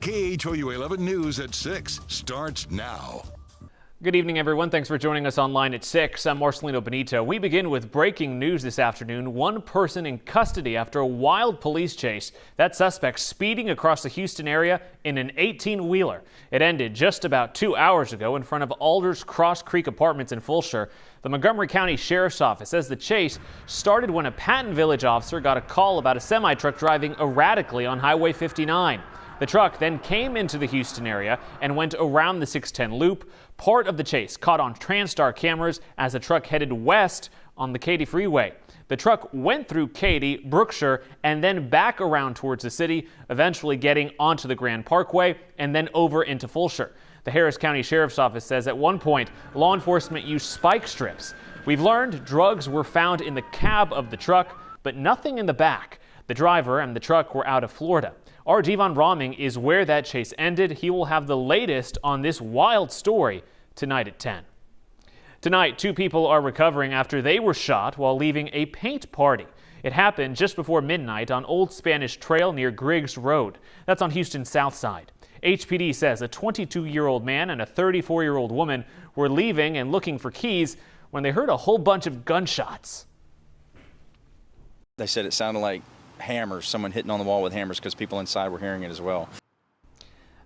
KHOU 11 News at 6 starts now. Good evening, everyone. Thanks for joining us online at 6. I'm Marcelino Benito. We begin with breaking news this afternoon. One person in custody after a wild police chase. That suspect speeding across the Houston area in an 18-wheeler. It ended just about 2 hours ago in front of Alders Cross Creek Apartments in Fulshear. The Montgomery County Sheriff's Office says the chase started when a Patton Village officer got a call about a semi-truck driving erratically on Highway 59. The truck then came into the Houston area and went around the 610 loop. Part of the chase caught on TransStar cameras as the truck headed west on the Katy Freeway. The truck went through Katy, Brookshire, and then back around towards the city, eventually getting onto the Grand Parkway and then over into Fulshear. The Harris County Sheriff's Office says at one point, law enforcement used spike strips. We've learned drugs were found in the cab of the truck, but nothing in the back. The driver and the truck were out of Florida. Our Devon Rahming is where that chase ended. He will have the latest on this wild story tonight at 10. Tonight, 2 people are recovering after they were shot while leaving a paint party. It happened just before midnight on Old Spanish Trail near Griggs Road. That's on Houston's south side. HPD says a 22-year-old man and a 34-year-old woman were leaving and looking for keys when they heard a whole bunch of gunshots. They said it sounded like hammers, someone hitting on the wall with hammers, because people inside were hearing it as well.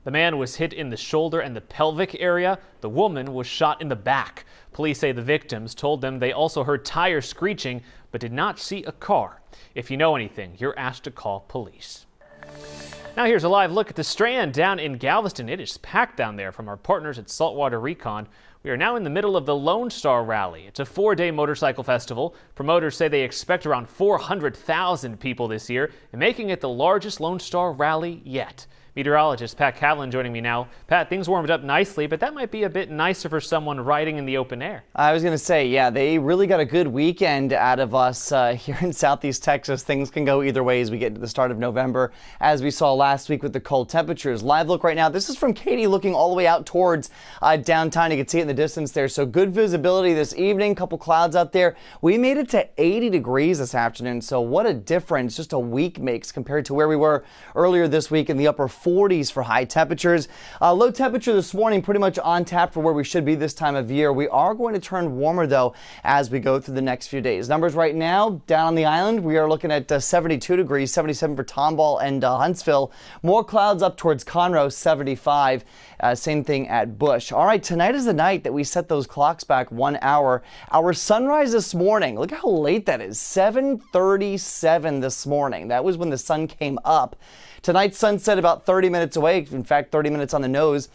The man was hit in the shoulder and the pelvic area. The woman was shot in the back. Police say the victims told them they also heard tires screeching but did not see a car. If you know anything, you're asked to call police. Now here's a live look at the Strand down in Galveston. It is packed down there from our partners at Saltwater Recon. We are now in the middle of the Lone Star Rally. It's a 4-day motorcycle festival. Promoters say they expect around 400,000 people this year, and making it the largest Lone Star Rally yet. Meteorologist Pat Cavlin joining me now. Pat, things warmed up nicely, but that might be a bit nicer for someone riding in the open air. I was going to say, yeah, they really got a good weekend out of us here in Southeast Texas. Things can go either way as we get to the start of November, as we saw last week with the cold temperatures. Live look right now. This is from Katy looking all the way out towards downtown. You can see it in the distance there. So good visibility this evening. Couple clouds out there. We made it to 80 degrees this afternoon. So what a difference just a week makes compared to where we were earlier this week in the upper 40s for high temperatures. Low temperature this morning pretty much on tap for where we should be this time of year. We are going to turn warmer though as we go through the next few days. Numbers right now down on the island, we are looking at 72 degrees, 77 for Tomball and Huntsville. More clouds up towards Conroe, 75. Same thing at Bush. All right, tonight is the night that we set those clocks back 1 hour. Our sunrise this morning, look how late that is, 7:37 this morning. That was when the sun came up. Tonight's sunset about 30 minutes away. In fact, 30 minutes on the nose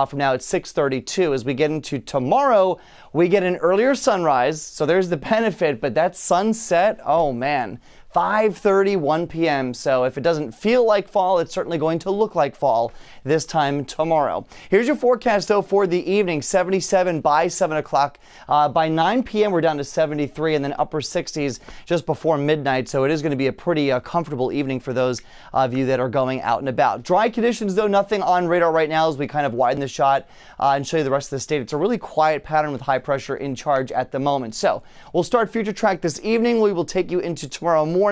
from now at 6:32. As we get into tomorrow, we get an earlier sunrise. So there's the benefit, but that sunset, oh man, 5:31 p.m. So if it doesn't feel like fall, it's certainly going to look like fall this time tomorrow. Here's your forecast, though, for the evening. 77 by 7 o'clock. By 9 p.m., we're down to 73 and then upper 60s just before midnight. So it is going to be a pretty comfortable evening for those of you that are going out and about. Dry conditions, though, nothing on radar right now as we kind of widen the shot and show you the rest of the state. It's a really quiet pattern with high pressure in charge at the moment. So we'll start Future Track this evening. We will take you into tomorrow morning.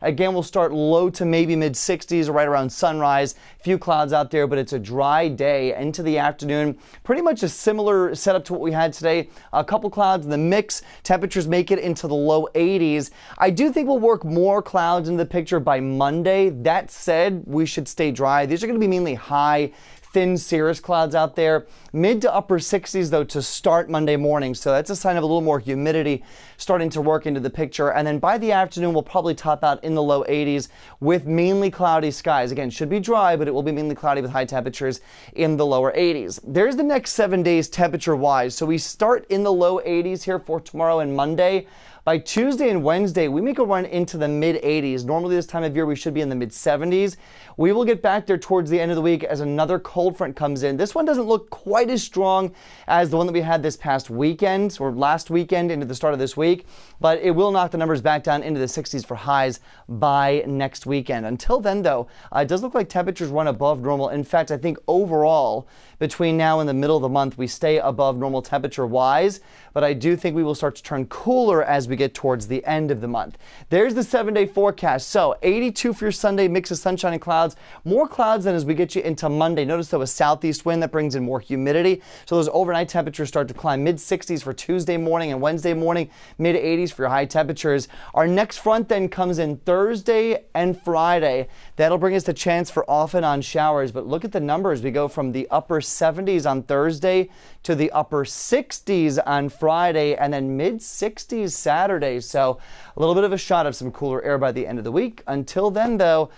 Again, we'll start low to maybe mid 60s right around sunrise. Few clouds out there, but it's a dry day into the afternoon. Pretty much a similar setup to what we had today. A couple clouds in the mix. Temperatures make it into the low 80s. I do think we'll work more clouds into the picture by Monday. That said, we should stay dry. These are going to be mainly high, thin cirrus clouds out there. Mid to upper 60s, though, to start Monday morning. So that's a sign of a little more humidity starting to work into the picture. And then by the afternoon, we'll probably top out in the low 80s with mainly cloudy skies. Again, should be dry, but it will be mainly cloudy with high temperatures in the lower 80s. There's the next 7 days temperature-wise. So we start in the low 80s here for tomorrow and Monday. By Tuesday and Wednesday, we make a run into the mid-80s. Normally this time of year, we should be in the mid-70s. We will get back there towards the end of the week as another cold front comes in. This one doesn't look quite as strong as the one that we had this past weekend or last weekend into the start of this week, but it will knock the numbers back down into the 60s for highs by next weekend. Until then, though, it does look like temperatures run above normal. In fact, I think overall, between now and the middle of the month. We stay above normal temperature-wise, but I do think we will start to turn cooler as we get towards the end of the month. There's the 7-day forecast. So 82 for your Sunday, mix of sunshine and clouds. More clouds than as we get you into Monday. Notice though a southeast wind that brings in more humidity. So those overnight temperatures start to climb mid-60s for Tuesday morning and Wednesday morning, mid-80s for your high temperatures. Our next front then comes in Thursday and Friday. That'll bring us the chance for off and on showers. But look at the numbers. We go from the upper 70s on Thursday to the upper 60s on Friday and then mid-60s Saturday. So a little bit of a shot of some cooler air by the end of the week. Until then, though,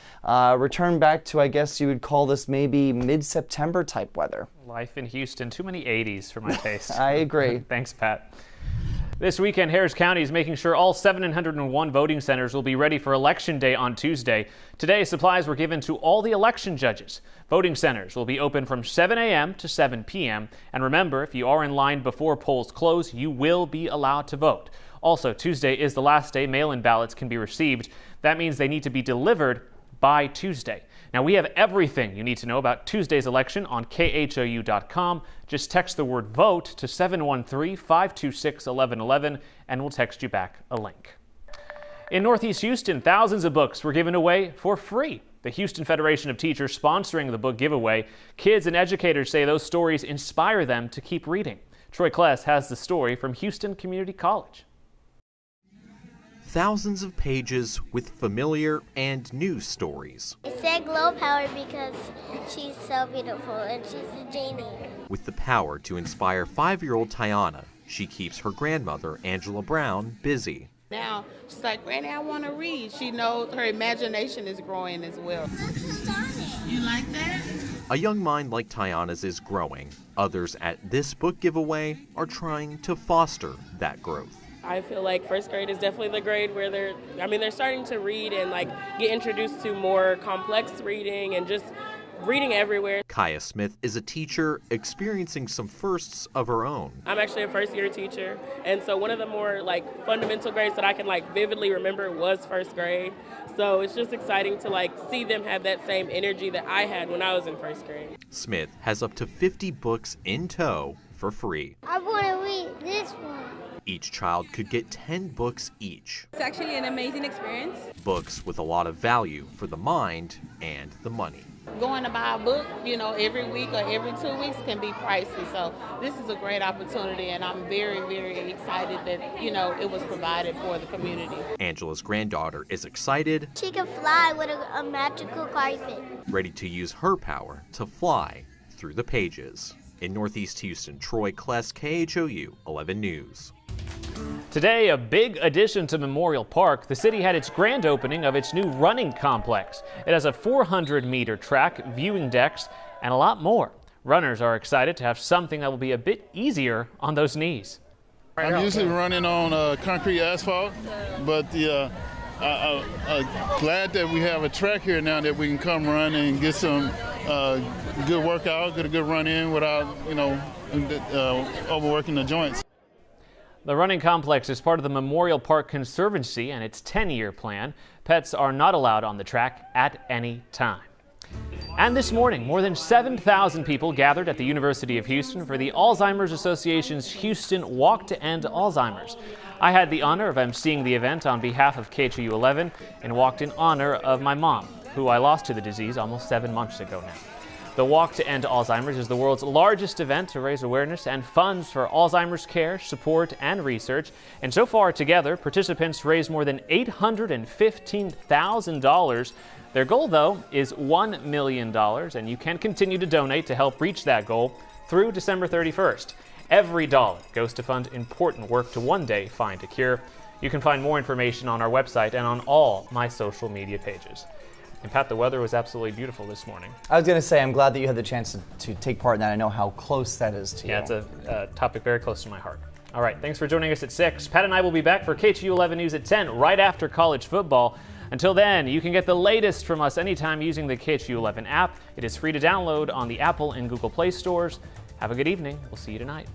return back to, I guess you would call this maybe mid-September type weather. Life in Houston, too many 80s for my taste. I agree. Thanks, Pat. This weekend, Harris County is making sure all 701 voting centers will be ready for Election Day on Tuesday. Today, supplies were given to all the election judges. Voting centers will be open from 7 a.m. to 7 p.m. And remember, if you are in line before polls close, you will be allowed to vote. Also, Tuesday is the last day mail-in ballots can be received. That means they need to be delivered by Tuesday. Now, we have everything you need to know about Tuesday's election on KHOU.com. Just text the word VOTE to 713-526-1111 and we'll text you back a link. In Northeast Houston, thousands of books were given away for free. The Houston Federation of Teachers sponsoring the book giveaway. Kids and educators say those stories inspire them to keep reading. Troy Kless has the story from Houston Community College. Thousands of pages with familiar and new stories. I said glow power because she's so beautiful and she's a genie. With the power to inspire 5-year-old Tiana, she keeps her grandmother, Angela Brown, busy. Now, she's like, Granny, I want to read. She knows her imagination is growing as well. You like that? A young mind like Tiana's is growing. Others at this book giveaway are trying to foster that growth. I feel like first grade is definitely the grade where they're starting to read and get introduced to more complex reading and just reading everywhere. Kaya Smith is a teacher experiencing some firsts of her own. I'm actually a first year teacher, and so one of the more fundamental grades that I can vividly remember was first grade. So it's just exciting to see them have that same energy that I had when I was in first grade. Smith has up to 50 books in tow for free. I want to read this one. Each child could get 10 books each. It's actually an amazing experience. Books with a lot of value for the mind and the money. Going to buy a book, every week or every 2 weeks can be pricey. So this is a great opportunity, and I'm very, very excited that, it was provided for the community. Angela's granddaughter is excited. She can fly with a magical carpet. Ready to use her power to fly through the pages. In Northeast Houston, Troy Kless, KHOU 11 News. Today, a big addition to Memorial Park. The city had its grand opening of its new running complex. It has a 400-meter track, viewing decks, and a lot more. Runners are excited to have something that will be a bit easier on those knees. I'm usually running on concrete asphalt, but I'm glad that we have a track here now that we can come run and get some good workout, get a good run in without, overworking the joints. The running complex is part of the Memorial Park Conservancy and its 10-year plan. Pets are not allowed on the track at any time. And this morning, more than 7,000 people gathered at the University of Houston for the Alzheimer's Association's Houston Walk to End Alzheimer's. I had the honor of emceeing the event on behalf of KHOU 11 and walked in honor of my mom, who I lost to the disease almost 7 months ago now. The Walk to End Alzheimer's is the world's largest event to raise awareness and funds for Alzheimer's care, support, and research. And so far together, participants raised more than $815,000. Their goal, though, is $1 million, and you can continue to donate to help reach that goal through December 31st. Every dollar goes to fund important work to one day find a cure. You can find more information on our website and on all my social media pages. And Pat, the weather was absolutely beautiful this morning. I was going to say, I'm glad that you had the chance to take part in that. I know how close that is to you. Yeah, it's a topic very close to my heart. All right, thanks for joining us at 6. Pat and I will be back for KHOU 11 News at 10, right after college football. Until then, you can get the latest from us anytime using the KHOU 11 app. It is free to download on the Apple and Google Play stores. Have a good evening. We'll see you tonight.